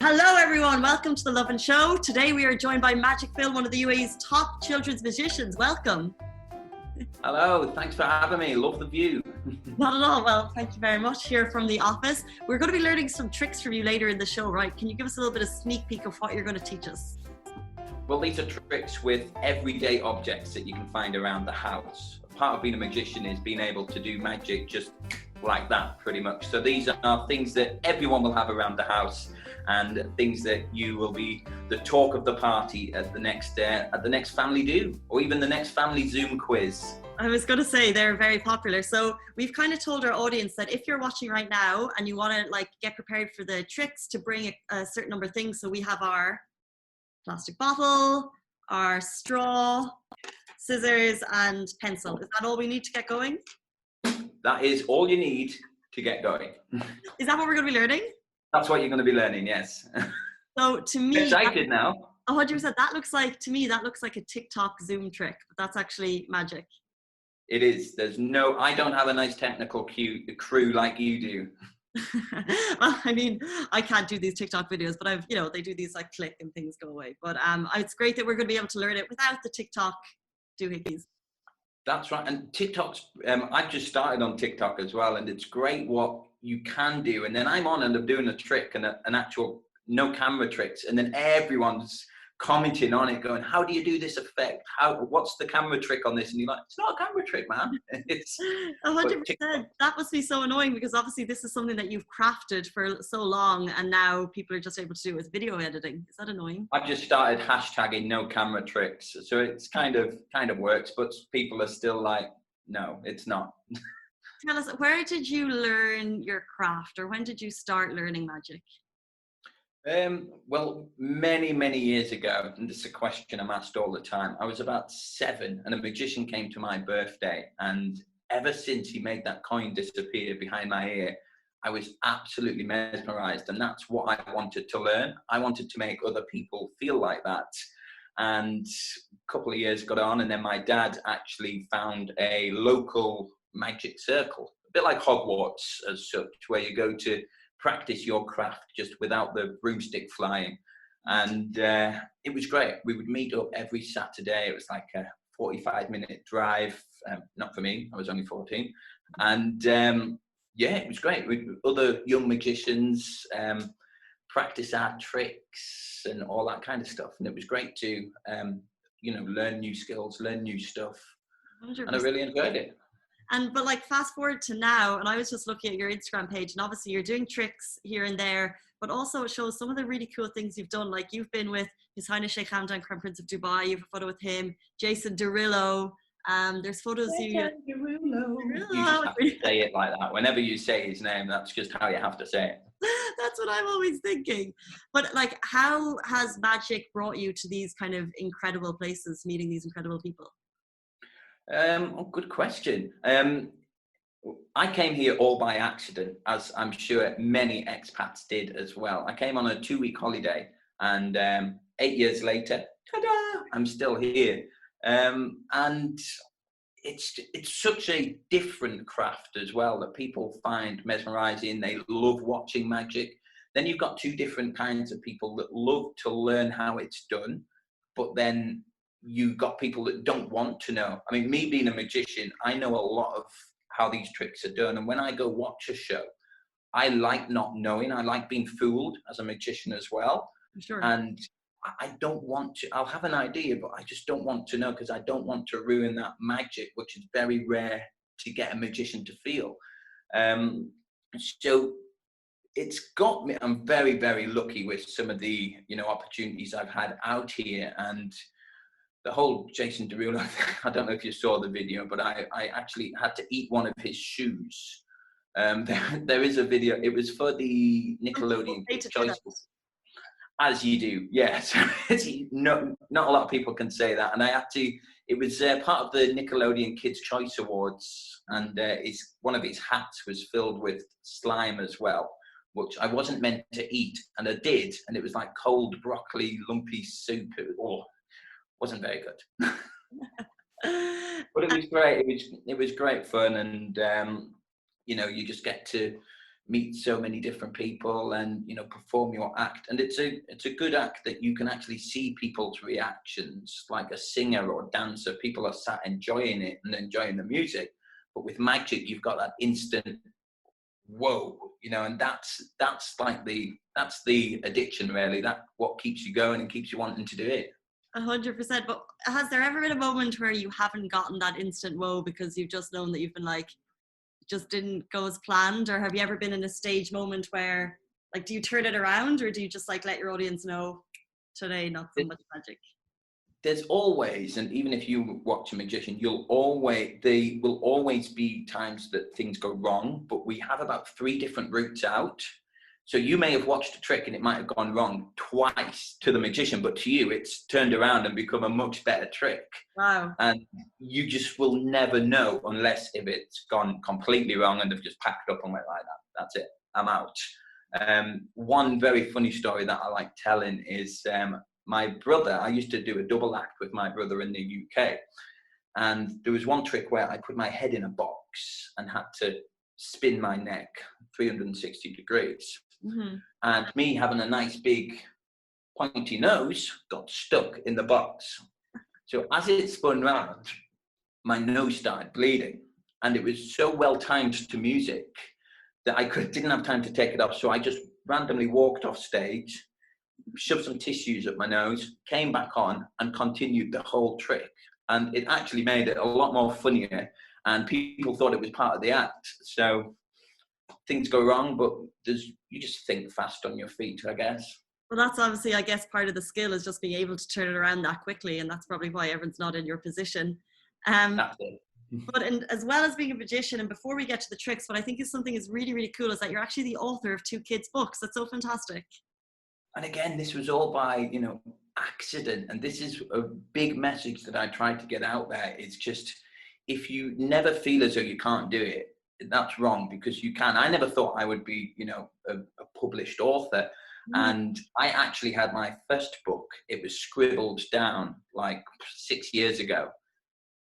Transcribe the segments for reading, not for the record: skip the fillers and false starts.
Hello everyone, welcome to the Lovin Show. Today we are joined by Magic Phil, one of the UAE's top children's magicians. Welcome. Hello, thanks for having me. Love the view. Not at all. Well, thank you very much here from the office. We're going to be learning some tricks from you later in the show, right? Can you give us a little bit of sneak peek of what you're going to teach us? Well, these are tricks with everyday objects that you can find around the house. Part of being a magician is being able to do magic just like that, pretty much. So these are things that everyone will have around the house, and things that you will be the talk of the party at the next family do, or even the next family Zoom quiz. I was going to say they're very popular. So we've kind of told our audience that if you're watching right now and you want to get prepared for the tricks, to bring a certain number of things. So we have our plastic bottle, our straw, scissors, and pencil. Is that all we need to get going? That is all you need to get going. Is that what we're going to be learning? That's what you're going to be learning, yes. So to me, excited now. 100%. That looks like a TikTok Zoom trick, but that's actually magic. It is. I don't have a nice technical crew like you do. Well, I mean, I can't do these TikTok videos, but they do these like click and things go away. But it's great that we're going to be able to learn it without the TikTok doohickeys. That's right. And TikTok's, I've just started on TikTok as well, and it's great what you can do. And then I'm on and I'm doing a trick and an actual no camera tricks, and then everyone's commenting on it going, how do you do this effect? What's the camera trick on this? And you're like, it's not a camera trick, man. It's 100%. That must be so annoying, because obviously this is something that you've crafted for so long, and now people are just able to do it with video editing. Is that annoying? I've just started hashtagging no camera tricks, so it's kind of works, but people are still like, no, it's not. Tell us, where did you learn your craft, or when did you start learning magic? Well, many years ago, and this is a question I'm asked all the time. I was about 7 and a magician came to my birthday, and ever since he made that coin disappear behind my ear, I was absolutely mesmerized, and that's what I wanted to learn. I wanted to make other people feel like that. And a couple of years got on, and then my dad actually found a local magic circle, a bit like Hogwarts as such, where you go to practice your craft just without the broomstick flying. And it was great. We would meet up every Saturday. It was like a 45-minute drive. Not for me, I was only 14. And it was great. With other young magicians, practice our tricks and all that kind of stuff. And it was great to, learn new skills, learn new stuff. 100%. And I really enjoyed it. But fast forward to now, and I was just looking at your Instagram page, and obviously you're doing tricks here and there, but also it shows some of the really cool things you've done. Like you've been with His Highness Sheikh Hamdan, Crown Prince of Dubai. You have a photo with him, Jason Derulo. There's photos Jason Derulo. You just have to say it like that. Whenever you say his name, that's just how you have to say it. That's what I'm always thinking. But how has magic brought you to these kind of incredible places, meeting these incredible people? Good question. I came here all by accident, as I'm sure many expats did as well. I came on a 2-week holiday, and 8 years later, ta-da, I'm still here. And it's such a different craft as well that people find mesmerizing. They love watching magic. Then you've got 2 different kinds of people that love to learn how it's done, but then you've got people that don't want to know. I mean, me being a magician, I know a lot of how these tricks are done. And when I go watch a show, I like not knowing. I like being fooled as a magician as well. Sure. And I don't want to, I'll have an idea, but I just don't want to know, because I don't want to ruin that magic, which is very rare to get a magician to feel. So it's got me, I'm very lucky with some of the, opportunities I've had out here. And the whole Jason Derulo, I don't know if you saw the video, but I actually had to eat one of his shoes. There is a video. It was for the Nickelodeon Kids' Choice. As you do, yeah. So not a lot of people can say that. And I had to, it was part of the Nickelodeon Kids' Choice Awards. And one of his hats was filled with slime as well, which I wasn't meant to eat. And I did. And it was like cold broccoli, lumpy soup. Wasn't very good. But it was great. It was great fun. And, you just get to meet so many different people and, you know, perform your act. And it's a good act that you can actually see people's reactions. Like a singer or dancer, people are sat enjoying it and enjoying the music. But with magic, you've got that instant whoa, you know, and that's like that's the addiction, really. That what keeps you going and keeps you wanting to do it. 100%. But has there ever been a moment where you haven't gotten that instant whoa because you've just known that you've been like, just didn't go as planned? Or have you ever been in a stage moment where, like, do you turn it around, or do you just like let your audience know today not so much magic? There's always, and even if you watch a magician, there will always be times that things go wrong, but we have about 3 different routes out. So you may have watched a trick and it might have gone wrong twice to the magician, but to you, it's turned around and become a much better trick. Wow. And you just will never know unless if it's gone completely wrong and they've just packed up and went like that. That's it. I'm out. One very funny story that I like telling is, my brother, I used to do a double act with my brother in the UK. And there was one trick where I put my head in a box and had to spin my neck 360 degrees. Mm-hmm. And me having a nice big pointy nose got stuck in the box. So as it spun round, my nose started bleeding. And it was so well timed to music that I didn't have time to take it off. So I just randomly walked off stage, shoved some tissues up my nose, came back on and continued the whole trick. And it actually made it a lot more funnier and people thought it was part of the act. So things go wrong, but you just think fast on your feet, I guess. Well, that's obviously, I guess, part of the skill is just being able to turn it around that quickly. And that's probably why everyone's not in your position. That's it. But as well as being a magician, and before we get to the tricks, what I think is something is really, really cool is that you're actually the author of 2 kids' books. That's so fantastic. And again, this was all by, you know, accident. And this is a big message that I tried to get out there. It's just, if you never feel as though you can't do it, that's wrong, because you can. I never thought I would be, you know, a published author. And I actually had my first book. It was scribbled down like 6 years ago.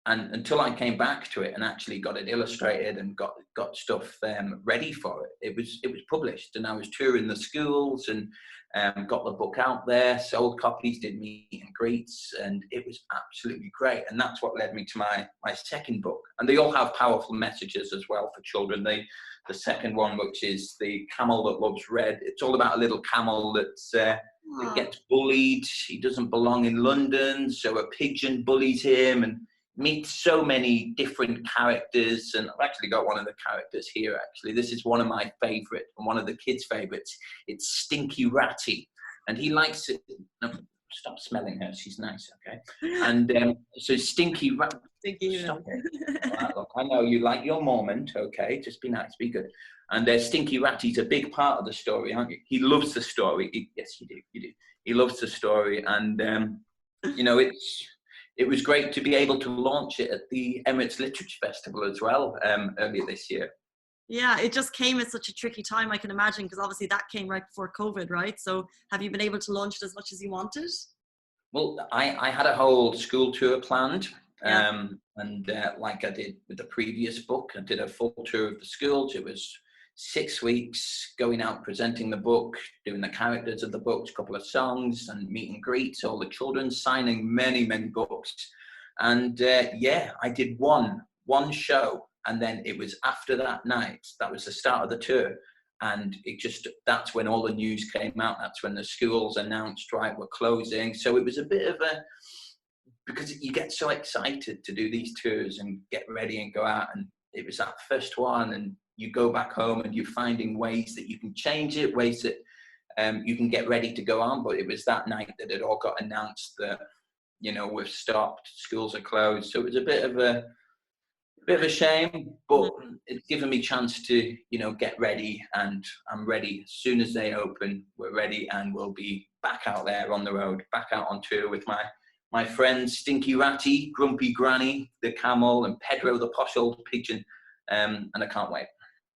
And until I came back to it and actually got it illustrated and got stuff ready for it, it was published. And I was touring the schools and got the book out there, sold copies, did meet and greets, and it was absolutely great. And that's what led me to my second book. And they all have powerful messages as well for children. The second one, which is The Camel That Loves Red, it's all about a little camel that gets bullied. He doesn't belong in London, so a pigeon bullies him and meet so many different characters. And I've actually got one of the characters here, actually. This is one of my favorite and one of the kids' favorites. It's Stinky Ratty. And he likes it. No, stop smelling her. She's nice, okay? And so Stinky Ratty. Stop it. Right, look, I know you like your moment, okay? Just be nice, be good. And Stinky Ratty's a big part of the story, aren't you? He loves the story. Yes, you do. He loves the story. And, you know, it was great to be able to launch it at the Emirates Literature Festival as well earlier this year. Yeah, it just came at such a tricky time, I can imagine, because obviously that came right before COVID, right? So have you been able to launch it as much as you wanted? Well, I had a whole school tour planned. Yeah. And like I did with the previous book, I did a full tour of the schools. It was 6 weeks going out, presenting the book, doing the characters of the books, a couple of songs and meet and greets, all the children, signing many, many books. And yeah, I did one show. And then it was after that night, that was the start of the tour. And that's when all the news came out. That's when the schools announced, right, we're closing. So it was a bit of because you get so excited to do these tours and get ready and go out. And it was that first one, and you go back home and you're finding ways that you can change it, ways that you can get ready to go on. But it was that night that it all got announced that, you know, we've stopped, schools are closed. So it was a bit of a shame, but it's given me a chance to, you know, get ready, and I'm ready. As soon as they open, we're ready, and we'll be back out there on the road, back out on tour with my friends Stinky Ratty, Grumpy Granny, the camel, and Pedro the posh old pigeon, and I can't wait.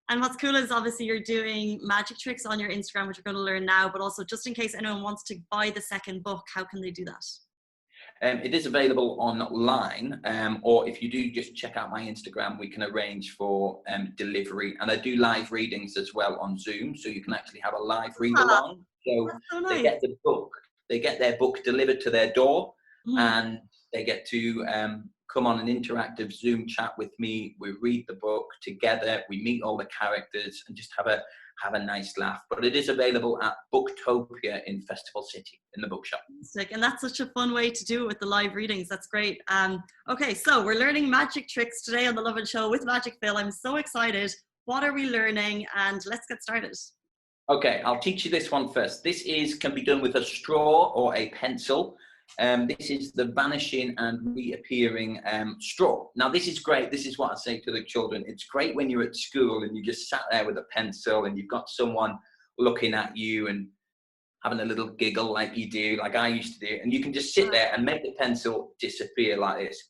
And what's cool is obviously you're doing magic tricks on your Instagram, which we're going to learn now, but also just in case anyone wants to buy the second book, how can they do that? It is available online, or if you do just check out my Instagram, we can arrange for delivery. And I do live readings as well on Zoom, so you can actually have a live read along. So That's so they nice. get the book, they get their book delivered to their door, and they get to come on an interactive Zoom chat with me. We read the book together, we meet all the characters, and just have a nice laugh. But it is available at Booktopia in Festival City, in the bookshop. And that's such a fun way to do it with the live readings. That's great. Okay, so we're learning magic tricks today on the Lovin Show with Magic Phil. I'm so excited. What are we learning? And let's get started. Okay, I'll teach you this one first. This can be done with a straw or a pencil. This is the vanishing and reappearing straw. Now, this is great. This is what I say to the children. It's great when you're at school and you just sat there with a pencil and you've got someone looking at you and having a little giggle like you do, like I used to do. And you can just sit there and make the pencil disappear like this.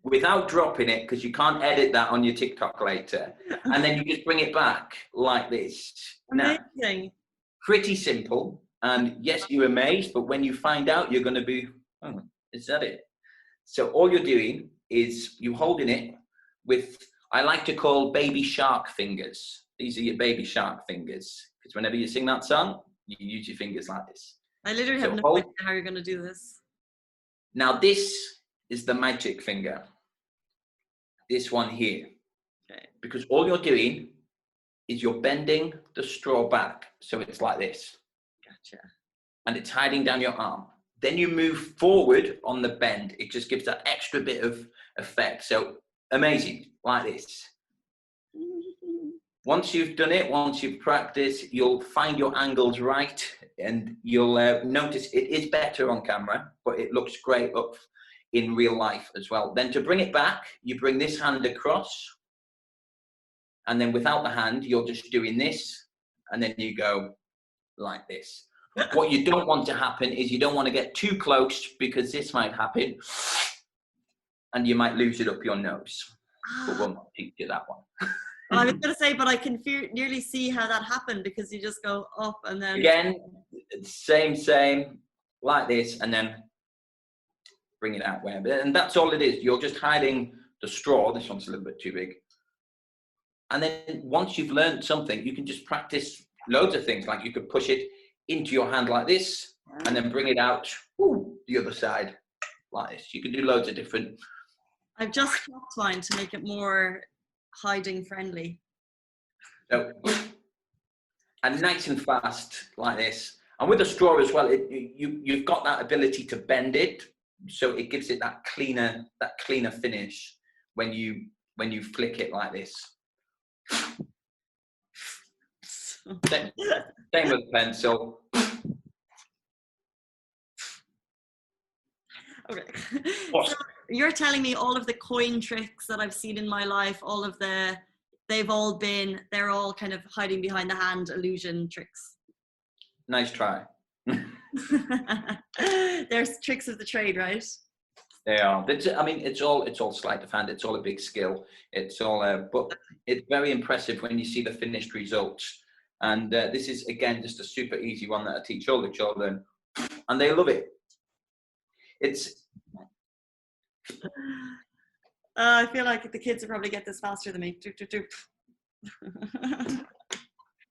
Without dropping it, because you can't edit that on your TikTok later. And then you just bring it back like this. Amazing. Now, pretty simple. And yes, you're amazed, but when you find out, you're going to be, oh, is that it? So all you're doing is you holding it with, I like to call baby shark fingers. These are your baby shark fingers. Because whenever you sing that song, you use your fingers like this. I literally have no idea how you're going to do this. Now, this is the magic finger. This one here. Okay. Because all you're doing is you're bending the straw back. So it's like this. Gotcha. And it's hiding down your arm. Then you move forward on the bend. It just gives that extra bit of effect. So amazing, like this. Once you've done it, once you've practiced, you'll find your angles right, and you'll notice it is better on camera, but it looks great up in real life as well. Then to bring it back, you bring this hand across, and then without the hand, you're just doing this, and then you go like this. What you don't want to happen is you don't want to get too close, because this might happen, and you might lose it up your nose. But we'll not teach you that one. I was going to say, but I can nearly see how that happened, because you just go up and then... Again, same, like this, and then bring it out where. And that's all it is. You're just hiding the straw. This one's a little bit too big. And then once you've learned something, you can just practice loads of things. Like you could push it into your hand like this, and then bring it out the other side like this. You can do loads of different... I've just chopped mine to make it more hiding friendly. So, and nice and fast like this. And with a straw as well, you've got that ability to bend it, so it gives it that cleaner finish when you flick it like this. Same with pencil. Okay. So you're telling me all of the coin tricks that I've seen in my life, they're all kind of hiding behind the hand illusion tricks. Nice try. There's tricks of the trade, right? They are. I mean, it's all sleight of hand. It's all a big skill. It's all, but it's very impressive when you see the finished results. And this is, again, just a super easy one that I teach all the children, and they love it. I feel like the kids will probably get this faster than me.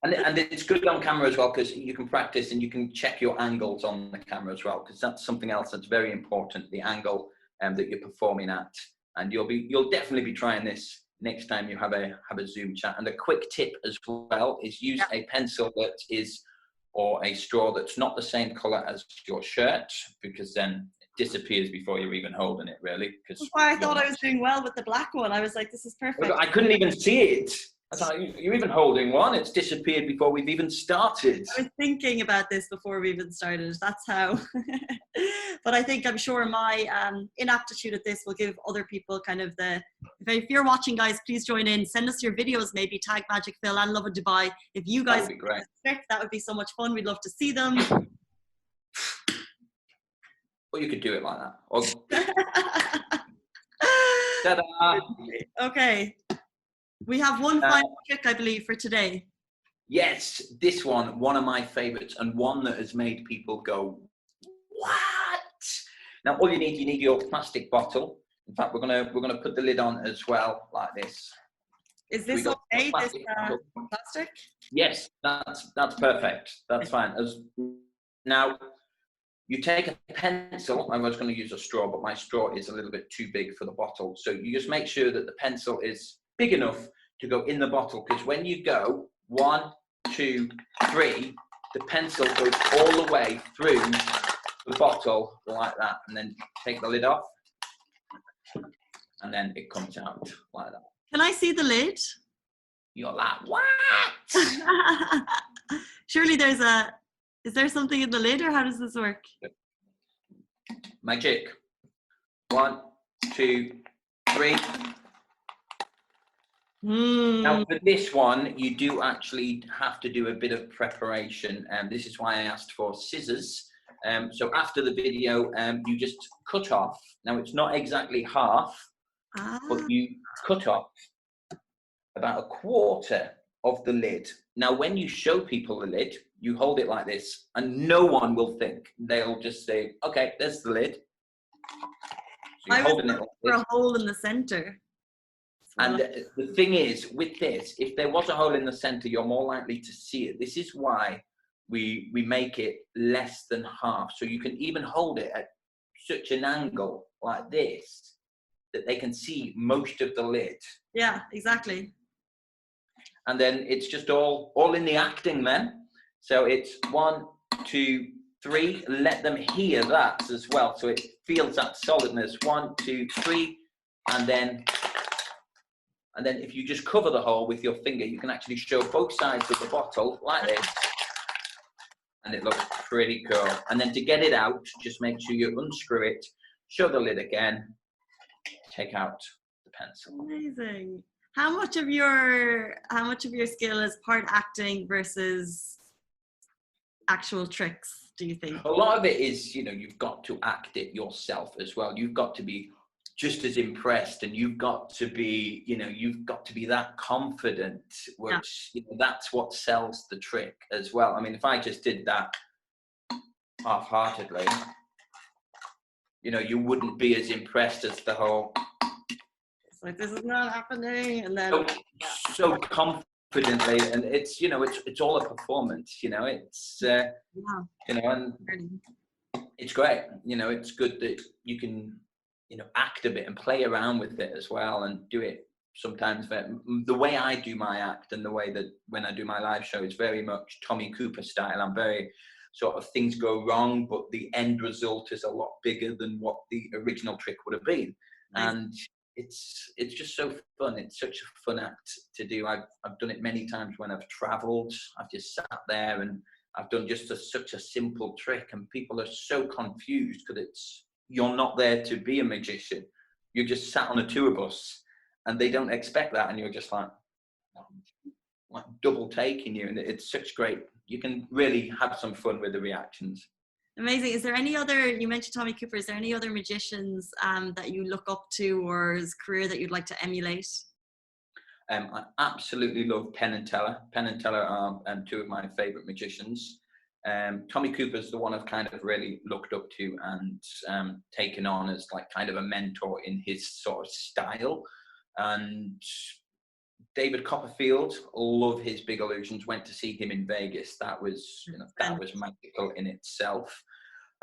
And it's good on camera as well, because you can practice and you can check your angles on the camera as well, because that's something else that's very important, the angle that you're performing at. And you'll definitely be trying this next time you have a Zoom chat. And a quick tip as well is use a pencil or a straw that's not the same color as your shirt, because then it disappears before you're even holding it, really. That's why I thought I was doing well with the black one. I was like, this is perfect. I couldn't even see it. I thought, you're even holding one. It's disappeared before we've even started. I was thinking about this before we even started. That's how. But I'm sure my inaptitude at this will give other people kind of if you're watching, guys, please join in. Send us your videos, maybe tag Magic Phil and Lovin Dubai. If you guys would be great. That would be so much fun. We'd love to see them. Or you could do it like that. Ta-da! Okay. We have one final trick, I believe, for today. Yes, this one of my favorites, and one that has made people go, Now, all you need your plastic bottle. In fact, we're gonna put the lid on as well, like this. Is this okay? This plastic? Yes, that's perfect. That's fine. Now, you take a pencil. I was going to use a straw, but my straw is a little bit too big for the bottle. So you just make sure that the pencil is big enough to go in the bottle, because when you go 1, 2, 3, the pencil goes all the way through the bottle like that, and then take the lid off, and then it comes out like that. Can I see the lid? You're like, what? Surely is there something in the lid, or how does this work? Magic. 1, 2, 3. Now for this one, you do actually have to do a bit of preparation, and this is why I asked for scissors. So after the video, you just cut off. Now it's not exactly half, but you cut off about 1/4 of the lid. Now when you show people the lid, you hold it like this, and no one will think. They'll just say, okay, there's the lid. So I was looking for a hole in the center. And the thing is, with this, if there was a hole in the center, you're more likely to see it. This is why we make it less than half. So you can even hold it at such an angle like this that they can see most of the lid. Yeah, exactly. And then it's just all in the acting then. So it's 1, 2, 3. Let them hear that as well. So it feels that solidness. 1, 2, 3, and then if you just cover the hole with your finger, you can actually show both sides of the bottle like this, and it looks pretty cool. And then to get it out, just make sure you unscrew it, show the lid again, take out the pencil. Amazing. How much of your skill is part acting versus actual tricks, do you think? A lot of it is, you've got to act it yourself as well. You've got to be just as impressed, and you've got to be that confident, which that's what sells the trick as well. I mean, if I just did that half-heartedly, you wouldn't be as impressed as the whole. It's like, this is not happening, and then so confidently, and it's all a performance. It's and it's great. It's good that you can act a bit and play around with it as well, and do it sometimes. The way I do my act and the way that when I do my live show is very much Tommy Cooper style. I'm very sort of, things go wrong, but the end result is a lot bigger than what the original trick would have been. Nice. And it's just so fun. It's such a fun act to do. I've done it many times when I've traveled. I've just sat there and I've done just such a simple trick, and people are so confused because you're not there to be a magician. You're just sat on a tour bus, and they don't expect that, and you're just like double taking you, and it's such great. You can really have some fun with the reactions. Amazing. Is there any other, you mentioned Tommy Cooper, is there any other magicians that you look up to, or his career that you'd like to emulate? I absolutely love Penn and Teller. Penn and Teller are two of my favorite magicians. Tommy Cooper's the one I've kind of really looked up to and taken on as like kind of a mentor in his sort of style. And David Copperfield, love his Big Illusions. Went to see him in Vegas. That was magical in itself.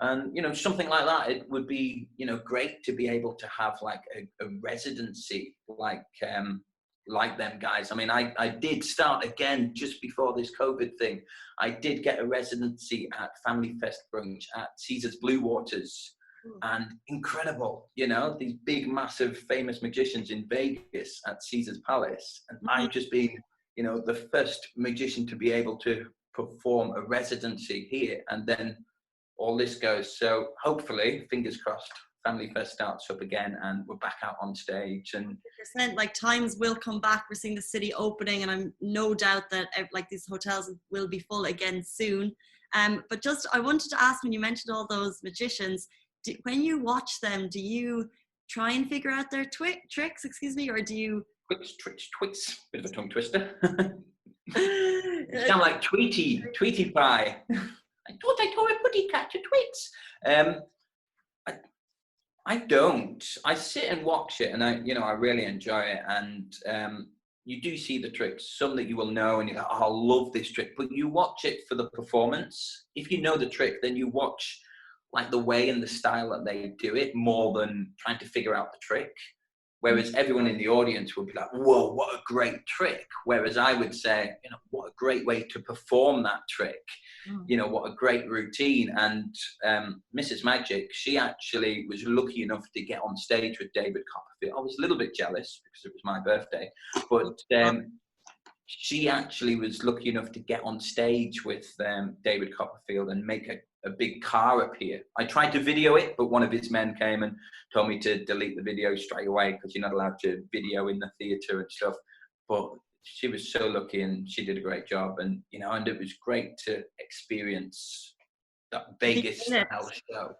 And something like that, it would be great to be able to have like a residency like them guys. I mean, I did start again just before this COVID thing. I did get a residency at Family Fest Brunch at Caesar's Blue Waters. And incredible, these big, massive, famous magicians in Vegas at Caesar's Palace. And I've just been, the first magician to be able to perform a residency here. And then all this goes. So hopefully, fingers crossed, Family Fest starts up again and we're back out on stage. And 100%, like times will come back. We're seeing the city opening, and I'm no doubt that like these hotels will be full again soon. But just, I wanted to ask, when you mentioned all those magicians, when you watch them, do you try and figure out their tricks, or do you... Twits, bit of a tongue twister. You sound like Tweety Pie. I thought I told a putty cat to twits. I don't. I sit and watch it, and I really enjoy it. And you do see the tricks, some that you will know, and you're like, oh, I love this trick. But you watch it for the performance. If you know the trick, then you watch like the way and the style that they do it more than trying to figure out the trick. Whereas everyone in the audience would be like, whoa, what a great trick. Whereas I would say, what a great way to perform that trick. What a great routine. And Mrs. Magic, she actually was lucky enough to get on stage with David Copperfield. I was a little bit jealous because it was my birthday, but she actually was lucky enough to get on stage with David Copperfield and make a big car appear. I tried to video it, but one of his men came and told me to delete the video straight away because you're not allowed to video in the theatre and stuff. But she was so lucky and she did a great job. And, and it was great to experience that Vegas style show.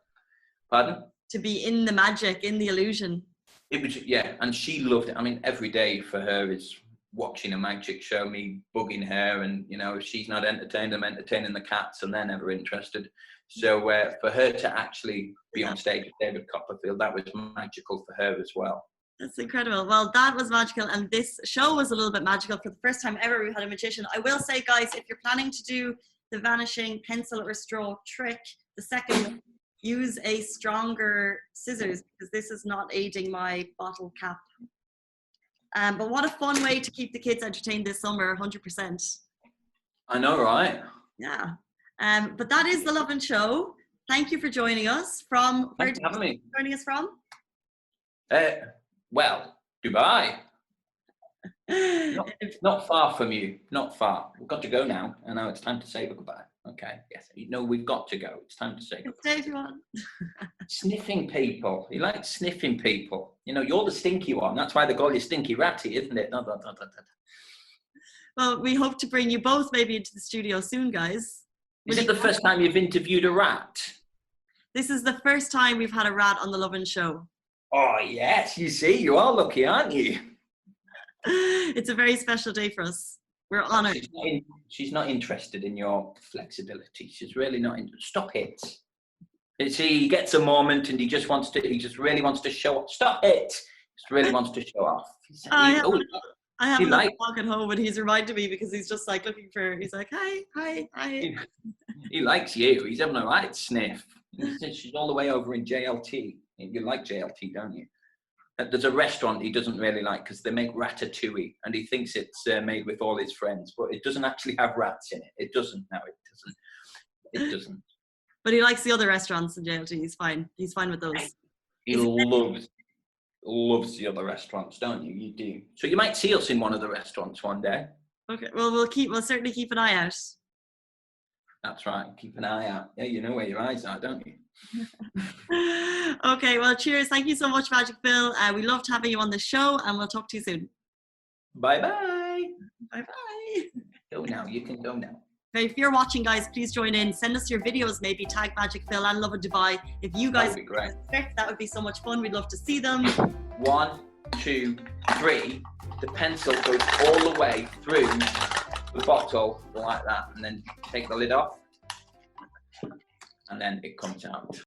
Pardon? To be in the magic, in the illusion. It was, yeah, and she loved it. I mean, every day for her is watching a magic show, me bugging her, and if she's not entertained, I'm entertaining the cats, and they're never interested. So for her to actually be on stage with David Copperfield, that was magical for her as well. That's incredible. Well, that was magical, and this show was a little bit magical. For the first time ever, we had a magician. I will say, guys, if you're planning to do the vanishing pencil or straw trick, the second, use a stronger scissors, because this is not aiding my bottle cap. But what a fun way to keep the kids entertained this summer, 100%. I know, right? Yeah. But that is the Lovin Show. Thank you for joining us. Thanks for having me. Joining us from? Well, Dubai. Not far from you. Not far. We've got to go now. And now it's time to say goodbye. Okay. Yes. We've got to go. It's time to say goodbye. Stay if you want. Sniffing people. You like sniffing people. You're the stinky one. That's why they call you Stinky Ratty, isn't it? Well, we hope to bring you both maybe into the studio soon, guys. Is it the first time you've interviewed a rat? This is the first time we've had a rat on the Lovin Show. Oh, yes. You see, you are lucky, aren't you? It's a very special day for us. We're honoured. She's not interested in your flexibility. She's really not. Stop it. He gets a moment and he just really wants to show off. Stop it. Just really wants to show off. I have a dog at home, and he's reminded me because he's just like looking for. He's like, hi. He likes you. He's having a right sniff. She's all the way over in JLT. You like JLT, don't you? There's a restaurant he doesn't really like because they make ratatouille, and he thinks it's made with all his friends, but it doesn't actually have rats in it. It doesn't. No, it doesn't. It doesn't. But he likes the other restaurants in JLT. He's fine. He's fine with those. He loves the other restaurants, don't you? You do. So you might see us in one of the restaurants one day. Okay. Well, we'll certainly keep an eye out. That's right. Keep an eye out. Yeah, you know where your eyes are, don't you? Okay. Well, cheers. Thank you so much, Magic Phil. We loved having you on the show, and we'll talk to you soon. Bye-bye. Bye-bye. Go now. You can go now. Okay, if you're watching, guys, please join in. Send us your videos, maybe tag Magic Phil and Lovin Dubai. If you guys would be great. That would be so much fun. We'd love to see them. 1, 2, 3. The pencil goes all the way through the bottle like that, and then take the lid off, and then it comes out.